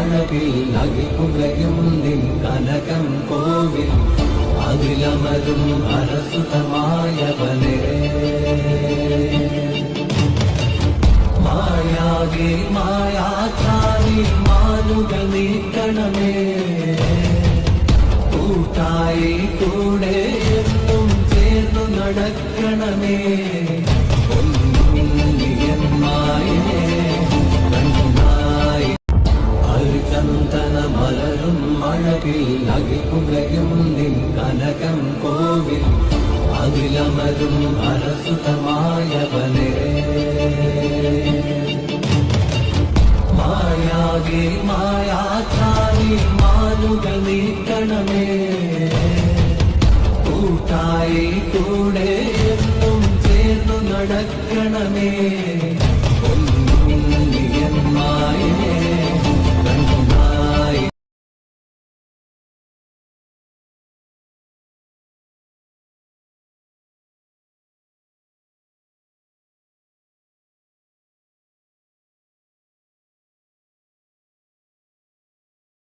അഴകിൽ അകിൽക്കുലയും നിൻ കനകം കോവിൽ അതിലമരും അരസുതമായവനെ മായാകെ മായാചാരി മാനുകൾ നീക്കണമേ കൂട്ടായി കൂടെ എന്നും ചേർന്നു നടക്കണമേ മലരും അഴകിൽ അകിൽക്കുലയും നിൻ കനകം കോവിൽ അതിലമരും അരസുതമായവനെ മായാകെ മായാചാരി മാനുകൾ നീക്കണമേ കൂട്ടായി കൂടെ എന്നും ചേർന്നു നടക്കണമേ